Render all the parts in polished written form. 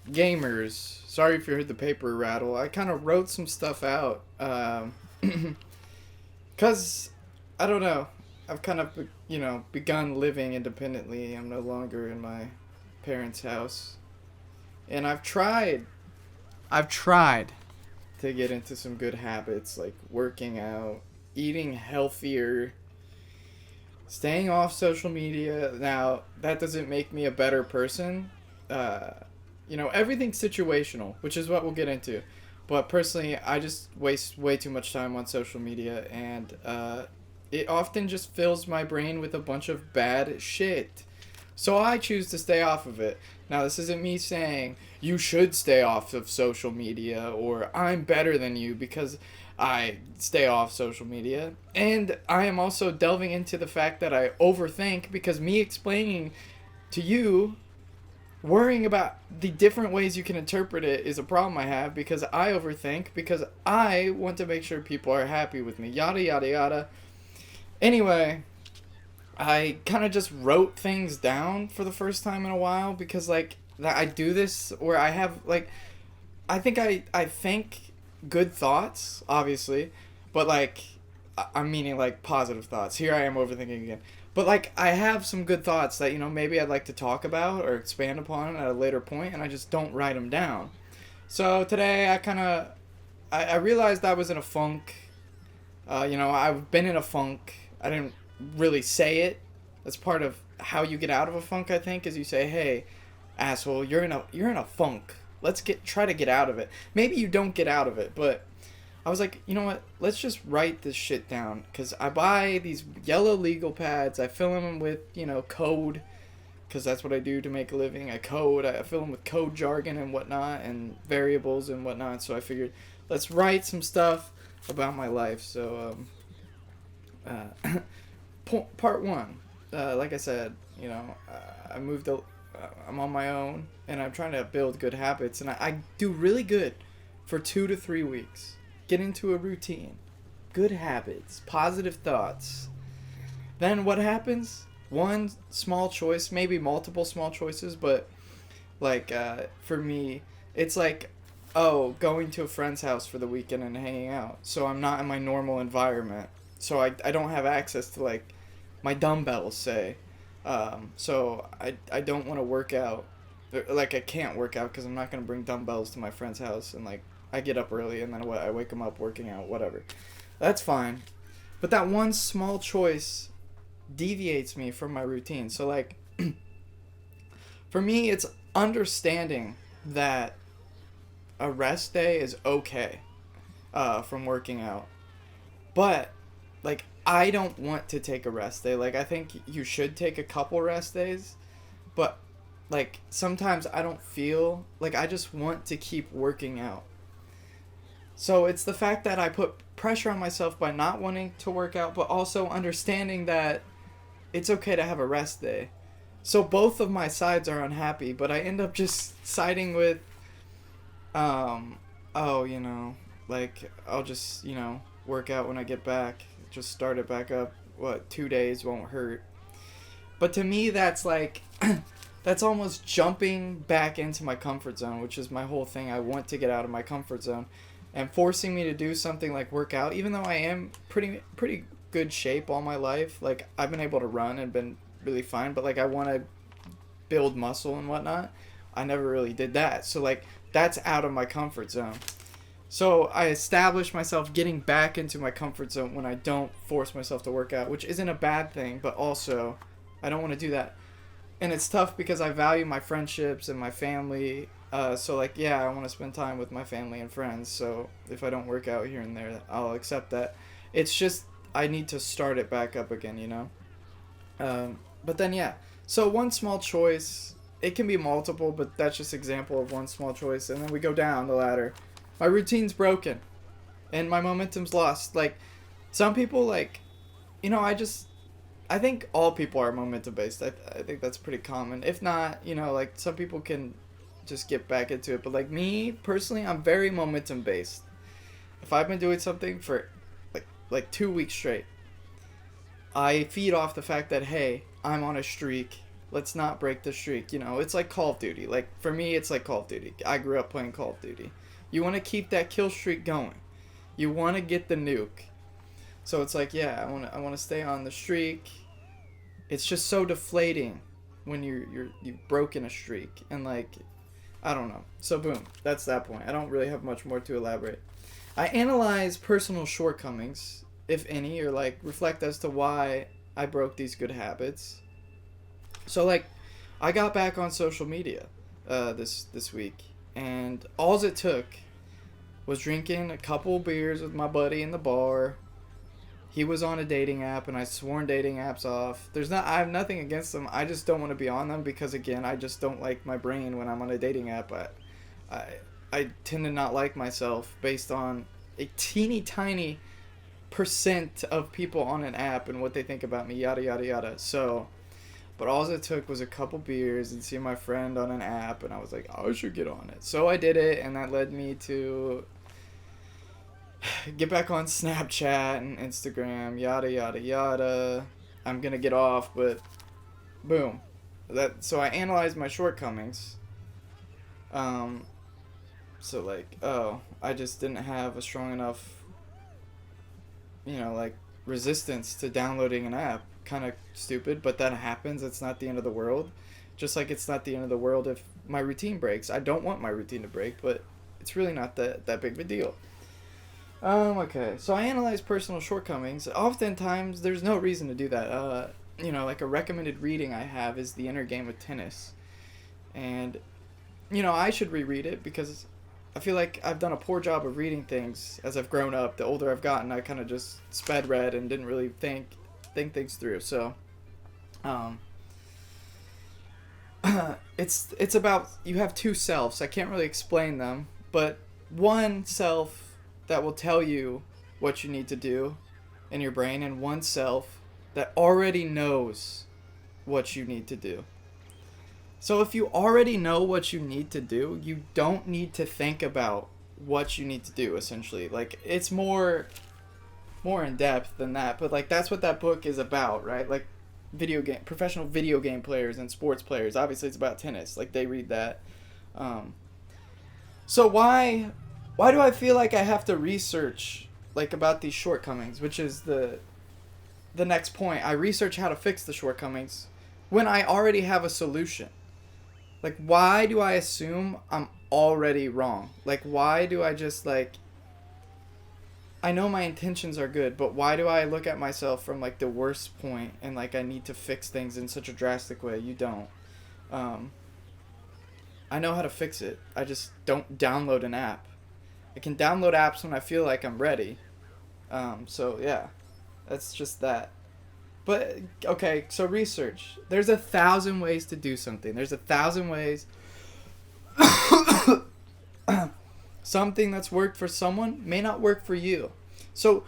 gamers, sorry if you heard the paper rattle. I kind of wrote some stuff out. Because, I don't know. I've kind of, begun living independently. I'm no longer in my parents' house. And I've tried to get into some good habits like working out, eating healthier, staying off social media. Now, that doesn't make me a better person. Uh, everything's situational, which is what we'll get into. But personally, I just waste way too much time on social media, and it often just fills my brain with a bunch of bad shit. So I choose to stay off of it. Now, this isn't me saying you should stay off of social media or I'm better than you because I stay off social media. And I am also delving into the fact that I overthink because me explaining to you, worrying about the different ways you can interpret it is a problem I have because I overthink because I want to make sure people are happy with me. Yada, yada, yada. Anyway, I kind of just wrote things down for the first time in a while because like that I do this where I have like I think good thoughts obviously, but like I'm meaning like positive thoughts. Here I am overthinking again. But like I have some good thoughts that maybe I'd like to talk about or expand upon at a later point, and I just don't write them down. So today I realized I was in a funk. I've been in a funk. I didn't really say it. That's part of how you get out of a funk, I think, is you say, "Hey, asshole, you're in a funk. Try to get out of it." Maybe you don't get out of it, but I was like, you know what? Let's just write this shit down cuz I buy these yellow legal pads. I fill them with, code cuz that's what I do to make a living. I fill them with code jargon and whatnot and variables and whatnot. So I figured let's write some stuff about my life. So part one, like I said, I moved. I'm on my own, and I'm trying to build good habits, and I do really good for 2 to 3 weeks. Get into a routine, good habits, positive thoughts. Then what happens? One small choice, maybe multiple small choices, but like for me, it's like, oh, going to a friend's house for the weekend and hanging out. So I'm not in my normal environment. So I don't have access to like my dumbbells, say. So I don't want to work out. Like I can't work out because I'm not going to bring dumbbells to my friend's house. And like I get up early and then I wake them up working out, whatever. That's fine. But that one small choice deviates me from my routine. So like for me, it's understanding that a rest day is okay from working out. But like I don't want to take a rest day. Like I think you should take a couple rest days, but like sometimes I don't feel like I just want to keep working out. So it's the fact that I put pressure on myself by not wanting to work out, but also understanding that it's okay to have a rest day. So both of my sides are unhappy, but I end up just siding with oh, like I'll just, work out when I get back. Just start it back up. 2 days won't hurt. But to me, that's like, that's almost jumping back into my comfort zone, which is my whole thing. I want to get out of my comfort zone, and forcing me to do something like work out, even though I am pretty good shape all my life. Like I've been able to run and been really fine, but like I want to build muscle and whatnot. I never really did that. So like that's out of my comfort zone. So I establish myself getting back into my comfort zone when I don't force myself to work out, which isn't a bad thing, but also I don't want to do that. And it's tough because I value my friendships and my family. So like, yeah, I want to spend time with my family and friends. So if I don't work out here and there, I'll accept that. It's just I need to start it back up again, But then yeah, so one small choice. It can be multiple, but that's just example of one small choice. And then we go down the ladder. My routine's broken, and my momentum's lost. Like, some people, like, I think all people are momentum based. I think that's pretty common. If not, like, some people can just get back into it. But, like, me, personally, I'm very momentum based. If I've been doing something for, like 2 weeks straight, I feed off the fact that, hey, I'm on a streak. Let's not break the streak. You know, it's like Call of Duty. Like, for me, it's like Call of Duty. I grew up playing Call of Duty. You want to keep that kill streak going. You want to get the nuke. So it's like, yeah, I want to stay on the streak. It's just so deflating when you've broken a streak, and like, I don't know. So boom, that's that point. I don't really have much more to elaborate. I analyze personal shortcomings, if any, or like reflect as to why I broke these good habits. So like, I got back on social media this week, and all it took was drinking a couple beers with my buddy in the bar. He was on a dating app, and I sworn dating apps off. I have nothing against them. I just don't want to be on them because, again, I just don't like my brain when I'm on a dating app. I tend to not like myself based on a teeny tiny percent of people on an app and what they think about me, yada, yada, yada. So, but all it took was a couple beers and seeing my friend on an app, and I was like, oh, I should get on it. So I did it, and that led me to get back on Snapchat and Instagram, yada, yada, yada. I'm going to get off, but boom. So I analyzed my shortcomings. So like, I just didn't have a strong enough, like resistance to downloading an app. Kind of stupid, but that happens. It's not the end of the world. Just like it's not the end of the world if my routine breaks. I don't want my routine to break, but it's really not that big of a deal. Okay, so I analyze personal shortcomings. Oftentimes, there's no reason to do that. Like a recommended reading I have is The Inner Game of Tennis. And, I should reread it because I feel like I've done a poor job of reading things as I've grown up. The older I've gotten, I kind of just sped read and didn't really think things through. So, it's about, you have two selves. I can't really explain them, but one self that will tell you what you need to do in your brain, and one self that already knows what you need to do. So if you already know what you need to do, you don't need to think about what you need to do, essentially. Like, it's more in depth than that, but like that's what that book is about, right? Like professional video game players and sports players. Obviously it's about tennis. Like, they read that. So why do I feel like I have to research like about these shortcomings, which is the next point. I research how to fix the shortcomings when I already have a solution. Like, why do I assume I'm already wrong? Like, why do I just like, I know my intentions are good, but why do I look at myself from like the worst point and like I need to fix things in such a drastic way? You don't. I know how to fix it. I just don't download an app. I can download apps when I feel like I'm ready. So yeah, that's just that. But okay, so research. There's 1,000 ways to do something. There's 1,000 ways. Something that's worked for someone may not work for you. So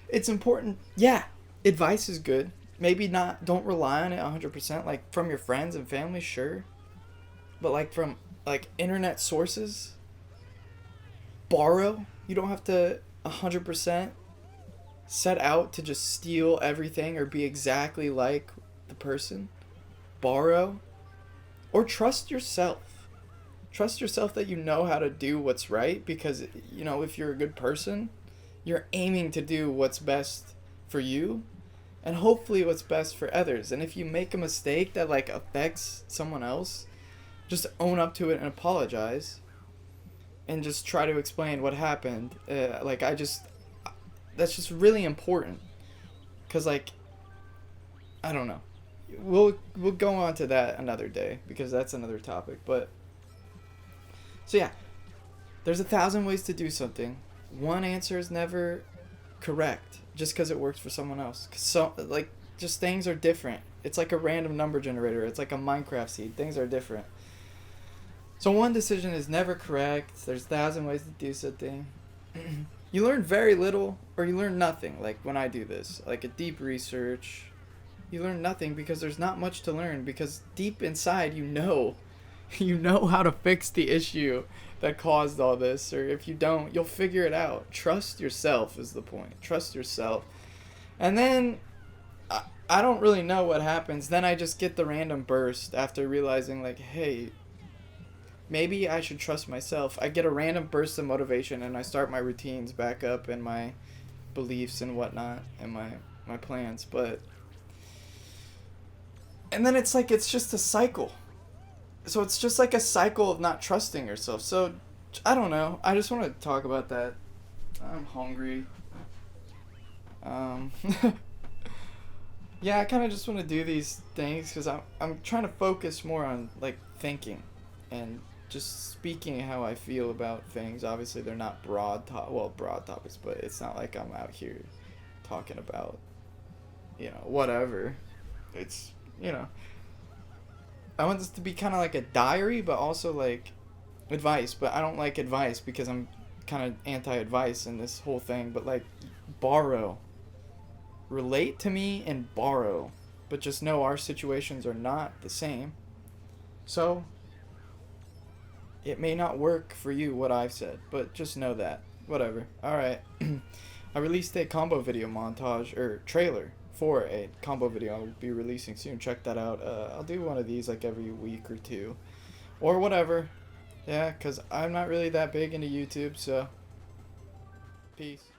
it's important. Yeah, advice is good. Maybe not, don't rely on it 100%. Like from your friends and family, sure. But like from like internet sources, borrow. You don't have to 100% set out to just steal everything or be exactly like the person. Borrow. Or trust yourself. Trust yourself that you know how to do what's right, because, if you're a good person, you're aiming to do what's best for you and hopefully what's best for others. And if you make a mistake that like affects someone else, just own up to it and apologize and just try to explain what happened. That's just really important, because like, I don't know. We'll go on to that another day because that's another topic. But so yeah, there's 1,000 ways to do something. One answer is never correct just because it works for someone else. So like, just things are different. It's like a random number generator. It's like a Minecraft seed. Things are different. So one decision is never correct. There's 1,000 ways to do something. You learn very little or you learn nothing. Like when I do this, like a deep research, you learn nothing because there's not much to learn, because deep inside you know how to fix the issue that caused all this. Or if you don't, you'll figure it out. Trust yourself is the point. Trust yourself. And then I don't really know what happens. Then I just get the random burst after realizing, like, hey, maybe I should trust myself. I get a random burst of motivation and I start my routines back up and my beliefs and whatnot and my plans. But and then it's like it's just a cycle. So it's just like a cycle of not trusting yourself. So I don't know. I just want to talk about that. I'm hungry. Um yeah, I kind of just want to do these things because I'm trying to focus more on like thinking and just speaking how I feel about things. Obviously, they're not broad topics, but it's not like I'm out here talking about, whatever. It's, I want this to be kind of like a diary, but also like advice. But I don't like advice because I'm kind of anti-advice in this whole thing. But like, borrow. Relate to me and borrow. But just know our situations are not the same. So, it may not work for you what I've said, but just know that. Whatever. Alright. I released a combo video montage, or trailer, for a combo video I'll be releasing soon. Check that out. I'll do one of these like every week or two. Or whatever. Yeah, because I'm not really that big into YouTube, so. Peace.